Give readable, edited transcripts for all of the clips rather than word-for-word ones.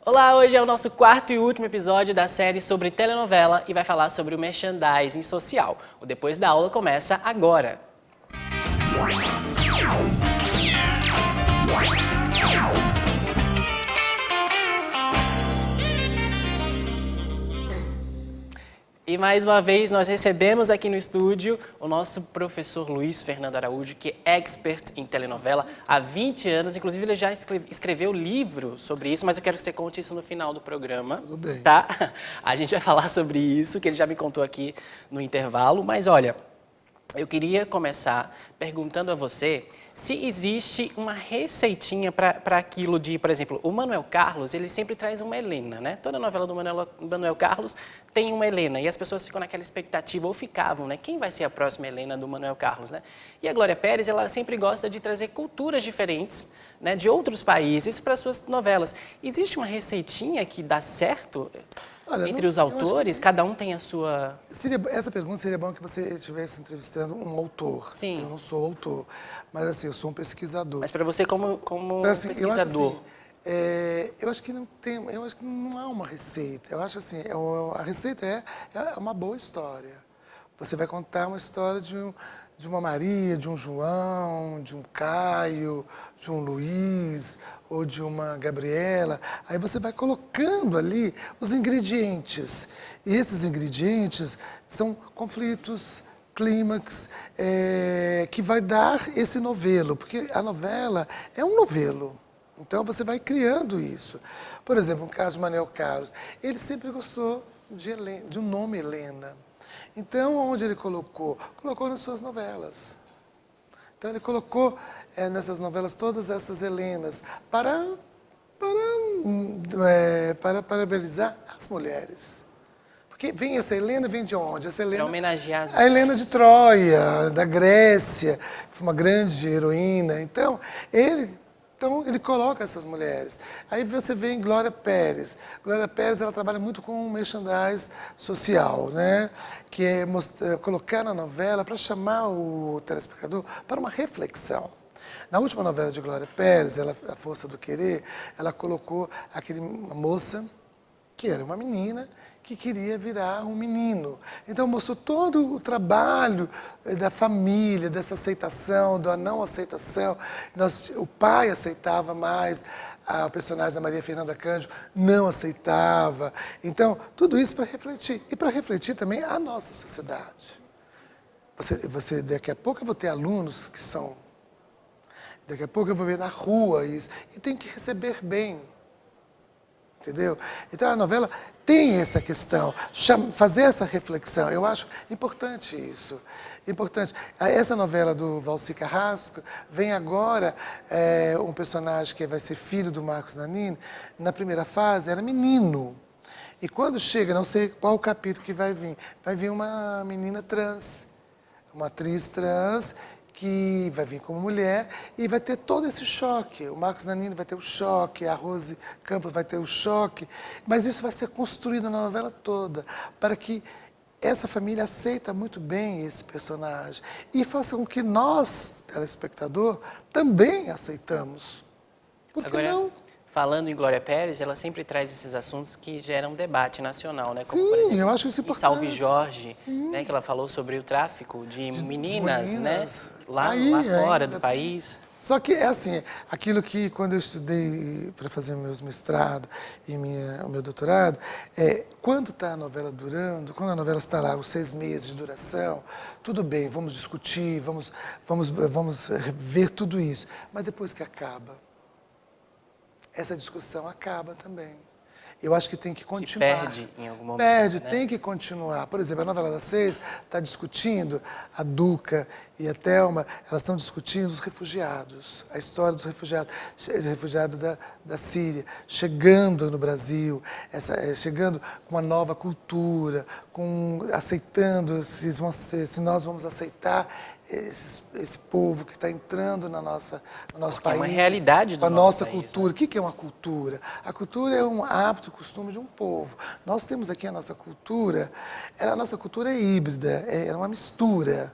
Olá, hoje é o nosso quarto e último episódio da série sobre telenovela e vai falar sobre o merchandising social. O Depois da Aula começa agora. E mais uma vez nós recebemos aqui no estúdio o nosso professor Luiz Fernando Araújo, que é expert em telenovela há 20 anos. Inclusive ele já escreveu livro sobre isso, mas eu quero que você conte isso no final do programa. Tudo bem. Tá? A gente vai falar sobre isso, que ele já me contou aqui no intervalo. Mas olha, eu queria começar perguntando a você se existe uma receitinha para aquilo de, por exemplo, o Manuel Carlos, ele sempre traz uma Helena, né? Toda novela do Manuel Carlos tem uma Helena e as pessoas ficam naquela expectativa, ou ficavam, né? Quem vai ser a próxima Helena do Manuel Carlos, né? E a Glória Pérez, ela sempre gosta de trazer culturas diferentes, né, de outros países para suas novelas. Existe uma receitinha que dá certo? Olha, entre os autores, cada um tem a sua... Essa pergunta seria bom que você estivesse entrevistando um autor. Sim. Eu não sou autor, mas assim, eu sou um pesquisador. Mas para você como Assim, pesquisador... eu acho que não há uma receita. Eu acho assim, a receita é uma boa história. Você vai contar uma história de uma Maria, de um João, de um Caio, de um Luiz ou de uma Gabriela. Aí você vai colocando ali os ingredientes. E esses ingredientes são conflitos, clímax, que vai dar esse novelo, porque a novela é um novelo. Então você vai criando isso. Por exemplo, no caso de Manuel Carlos, ele sempre gostou de um nome Helena. Então, onde ele colocou? Colocou nas suas novelas. Então, ele colocou nessas novelas todas essas Helenas para parabenizar as mulheres. Porque vem essa Helena, vem de onde? Essa Helena, para homenagear as a Helena de Troia, da Grécia, que foi uma grande heroína. Então, ele coloca essas mulheres. Aí você vê em Glória Pérez. Glória Pérez, ela trabalha muito com merchandising social, né? Que é colocar na novela para chamar o telespectador para uma reflexão. Na última novela de Glória Pérez, A Força do Querer, ela colocou uma moça que era uma menina que queria virar um menino. Então mostrou todo o trabalho da família, dessa aceitação, da não aceitação. O pai aceitava mais, o personagem da Maria Fernanda Cândido não aceitava. Então, tudo isso para refletir. E para refletir também a nossa sociedade. Daqui a pouco eu vou ter alunos que são... Daqui a pouco eu vou ver na rua isso. E tem que receber bem. Entendeu? Então a novela tem essa questão, fazer essa reflexão. Eu acho importante isso. Importante. Essa novela do Valci Carrasco vem agora um personagem que vai ser filho do Marcos Nanini. Na primeira fase era menino. E quando chega, não sei qual o capítulo que vai vir uma menina trans, uma atriz trans, que vai vir como mulher e vai ter todo esse choque. O Marcos Nanini vai ter o choque, a Rose Campos vai ter o choque, mas isso vai ser construído na novela toda, para que essa família aceita muito bem esse personagem e faça com que nós, telespectador, também aceitamos. Por que Agora, não? falando em Glória Pérez, ela sempre traz esses assuntos que geram debate nacional, né? Como, por exemplo, eu acho isso em importante. Salve Jorge, né? Que ela falou sobre o tráfico de meninas, né? Lá fora do país. Só que é assim, aquilo que quando eu estudei para fazer meus mestrado e o meu doutorado, quando está a novela durando, quando a novela está lá, os 6 meses de duração, tudo bem, vamos discutir, vamos ver tudo isso. Mas depois que acaba, essa discussão acaba também. Eu acho que tem que continuar. Que perde em algum momento. Perde, né? tem que continuar. Por exemplo, a novela das 6 está discutindo, a Duca e a Thelma, elas estão discutindo os refugiados, a história dos refugiados, os refugiados da Síria, chegando no Brasil, chegando com uma nova cultura, aceitando se nós vamos aceitar esse povo que está entrando no nosso país. É uma realidade do a nosso nossa país, cultura. né? O que é uma cultura? A cultura é um hábito, costume de um povo. Nós temos aqui a nossa cultura é híbrida, é uma mistura.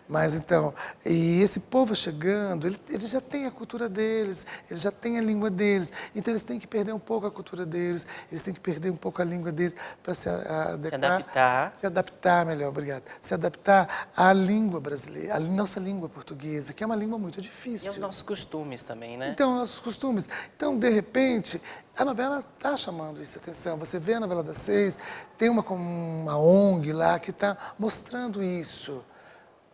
Mas então, e esse povo chegando, eles já têm a cultura deles, eles já têm a língua deles, então eles têm que perder um pouco a cultura deles, eles têm que perder um pouco a língua deles para se adaptar, melhor, obrigado, se adaptar à língua brasileira, à nossa língua portuguesa, que é uma língua muito difícil. E aos nossos costumes também, né? Então, nossos costumes. Então, de repente, a novela está chamando isso a atenção. Você vê a novela das 6, tem uma ONG lá que está mostrando isso.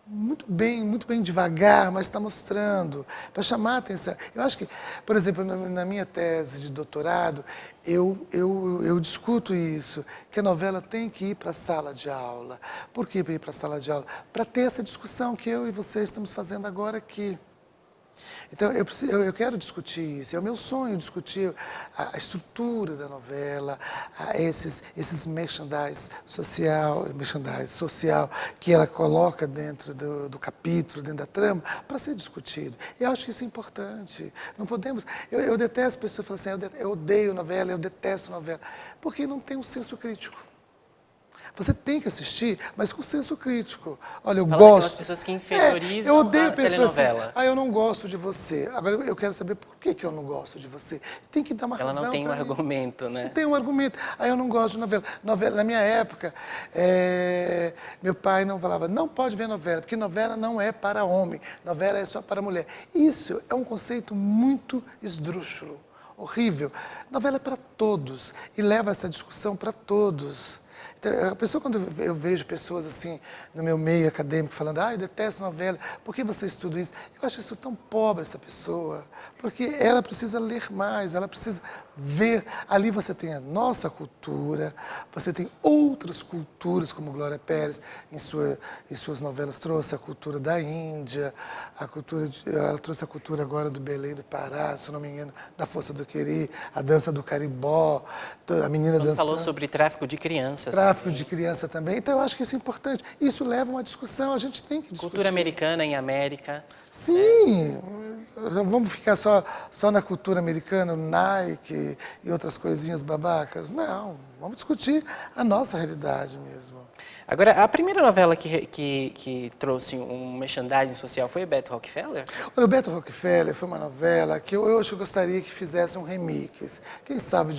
Muito bem devagar, mas está mostrando, para chamar a atenção. Eu acho que, por exemplo, na minha tese de doutorado, eu discuto isso, que a novela tem que ir para a sala de aula. Por que ir para a sala de aula? Para ter essa discussão que eu e você estamos fazendo agora aqui. Então, eu quero discutir isso, é o meu sonho discutir a estrutura da novela, esses merchandise social que ela coloca dentro do capítulo, dentro da trama, para ser discutido. Eu acho isso importante. Não podemos... Eu detesto pessoas que falam assim, eu odeio novela, eu detesto novela, porque não tem um senso crítico. Você tem que assistir, mas com senso crítico. Olha, eu gosto... Daquelas pessoas que inferiorizam eu odeio a pessoas telenovela. assim, eu não gosto de você. Agora, eu quero saber por que eu não gosto de você. Tem que dar uma razão. Ela não tem um pra mim. argumento, né? Não tem um argumento. Eu não gosto de novela. Na minha época, meu pai não falava, não pode ver novela, porque novela não é para homem, novela é só para mulher. Isso é um conceito muito esdrúxulo, horrível. Novela é para todos e leva essa discussão para todos. Então, a pessoa, quando eu vejo pessoas assim, no meu meio acadêmico, falando, eu detesto novela, por que você estuda isso? Eu acho isso tão pobre, essa pessoa, porque ela precisa ler mais, ela precisa ver. Ali você tem a nossa cultura, você tem outras culturas, como Glória Pérez, em suas novelas, trouxe a cultura da Índia, ela trouxe a cultura agora do Belém do Pará, se não me engano, da Força do Querer, a dança do carimbó, a menina dançando. Falou sobre tráfico de crianças. Tráfico de criança também. Então, eu acho que isso é importante. Isso leva a uma discussão, a gente tem que discutir. Cultura americana em América. Sim, vamos ficar só na cultura americana, Nike e outras coisinhas babacas? Não, vamos discutir a nossa realidade mesmo. Agora, a primeira novela que trouxe um merchandising social foi o Beto Rockefeller? Olha, o Beto Rockefeller foi uma novela que eu hoje gostaria que fizesse um remix. Quem sabe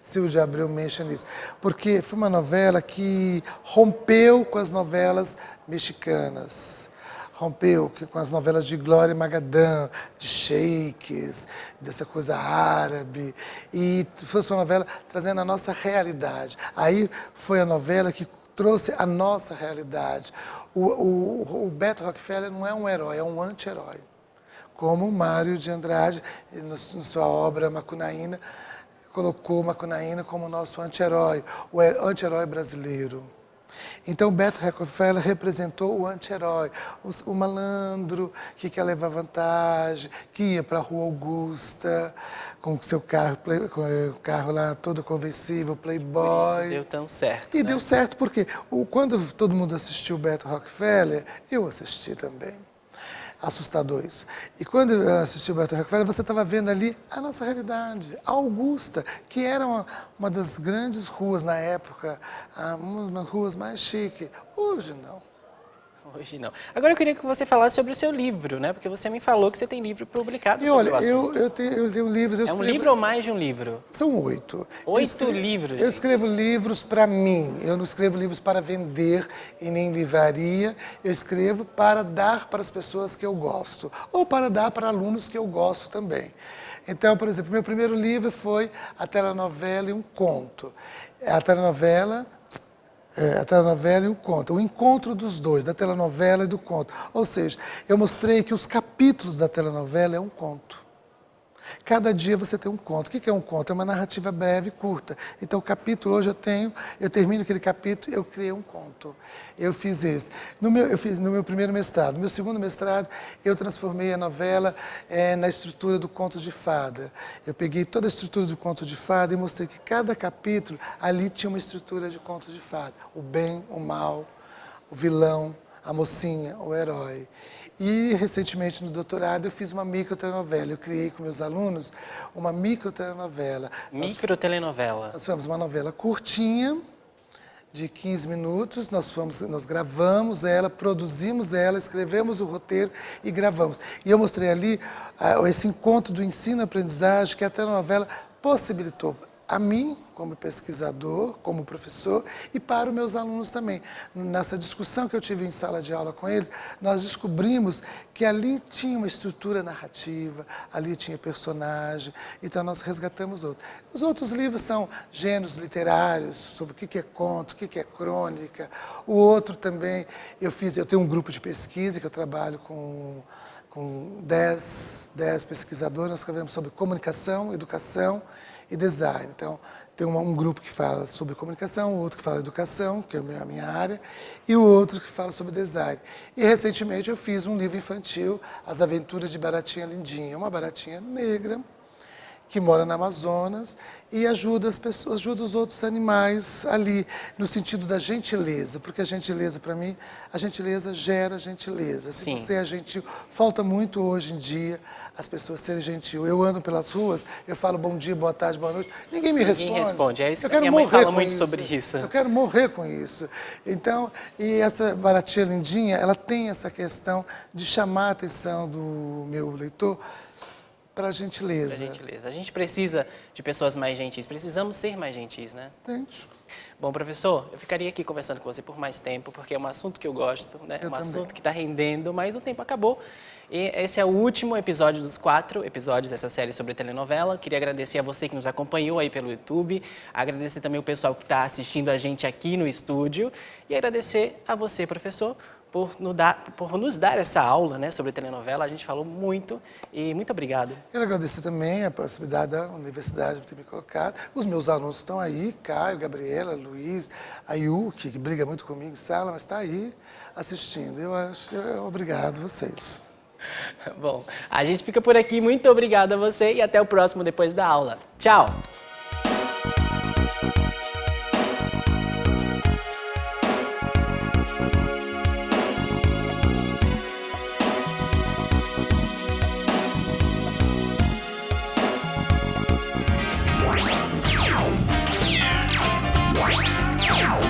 Silvio de Abreu mexa nisso. Porque foi uma novela que rompeu com as novelas mexicanas. Rompeu com as novelas de Glória Magadã, de sheiks, dessa coisa árabe. E foi uma novela trazendo a nossa realidade. Aí foi a novela que trouxe a nossa realidade. O Beto Rockefeller não é um herói, é um anti-herói. Como o Mário de Andrade, na sua obra Macunaína, colocou Macunaína como nosso anti-herói, o anti-herói brasileiro. Então, Beto Rockefeller representou o anti-herói, o malandro que quer levar vantagem, que ia para a Rua Augusta com o seu carro, com o carro lá todo conversível, playboy. Isso deu tão certo, E né? deu certo porque quando todo mundo assistiu Beto Rockefeller, eu assisti também. Assustador isso. E quando eu assisti o Beto Rockefeller, você estava vendo ali a nossa realidade, a Augusta, que era uma das grandes ruas na época, uma das ruas mais chiques. Hoje não. Hoje não. Agora eu queria que você falasse sobre o seu livro, né? Porque você me falou que você tem livro publicado sobre o assunto. Eu tenho livros. É um livro ou mais de um livro? São 8. 8 livros? Eu escrevo livros para mim. Eu não escrevo livros para vender em nem livraria. Eu escrevo para dar para as pessoas que eu gosto. Ou para dar para alunos que eu gosto também. Então, por exemplo, meu primeiro livro foi A Telenovela e um Conto. A telenovela e um conto, o encontro dos dois, da telenovela e do conto. Ou seja, eu mostrei que os capítulos da telenovela é um conto. Cada dia você tem um conto. O que é um conto? É uma narrativa breve e curta. Então, o capítulo, hoje eu termino aquele capítulo, eu criei um conto. Eu fiz esse. Eu fiz no meu primeiro mestrado. No meu segundo mestrado, eu transformei a novela na estrutura do conto de fada. Eu peguei toda a estrutura do conto de fada e mostrei que cada capítulo ali tinha uma estrutura de conto de fada. O bem, o mal, o vilão, a mocinha, o herói. E, recentemente, no doutorado, eu fiz uma microtelenovela. Eu criei com meus alunos uma microtelenovela. Microtelenovela. Nós fizemos uma novela curtinha, de 15 minutos, nós gravamos ela, produzimos ela, escrevemos o roteiro e gravamos. E eu mostrei ali esse encontro do ensino-aprendizagem que a telenovela possibilitou a mim, como pesquisador, como professor, e para os meus alunos também. Nessa discussão que eu tive em sala de aula com eles, nós descobrimos que ali tinha uma estrutura narrativa, ali tinha personagem, então nós resgatamos outro. Os outros livros são gêneros literários, sobre o que é conto, o que é crônica. O outro também, eu tenho um grupo de pesquisa que eu trabalho com 10 pesquisadores, nós escrevemos sobre comunicação, educação e design. Então, tem um grupo que fala sobre comunicação, o outro que fala educação, que é a minha área, e o outro que fala sobre design. E, recentemente, eu fiz um livro infantil, As Aventuras de Baratinha Lindinha, uma baratinha negra, que mora no Amazonas e ajuda as pessoas, ajuda os outros animais ali, no sentido da gentileza, porque a gentileza, para mim, a gentileza gera gentileza. Se você é gentil, falta muito hoje em dia as pessoas serem gentil. Eu ando pelas ruas, eu falo bom dia, boa tarde, boa noite, ninguém me responde. Ninguém responde, é isso que a minha mãe fala muito sobre isso. Eu quero morrer com isso. Então, e essa baratinha lindinha, ela tem essa questão de chamar a atenção do meu leitor para a gentileza. Pra gentileza. A gente precisa de pessoas mais gentis, precisamos ser mais gentis, né? Gente. Bom, professor, eu ficaria aqui conversando com você por mais tempo, porque é um assunto que eu gosto, né? Eu também. Assunto que está rendendo, mas o tempo acabou. E esse é o último episódio dos 4 episódios dessa série sobre telenovela. Queria agradecer a você que nos acompanhou aí pelo YouTube, agradecer também o pessoal que está assistindo a gente aqui no estúdio e agradecer a você, professor, por nos dar essa aula, né, sobre telenovela. A gente falou muito e muito obrigado. Quero agradecer também a possibilidade da universidade de ter me colocado. Os meus alunos estão aí, Caio, Gabriela, Luiz, a Yuki, que briga muito comigo em sala, mas está aí assistindo. Obrigado a vocês. Bom, a gente fica por aqui. Muito obrigado a você e até o próximo Depois da Aula. Tchau! Wow.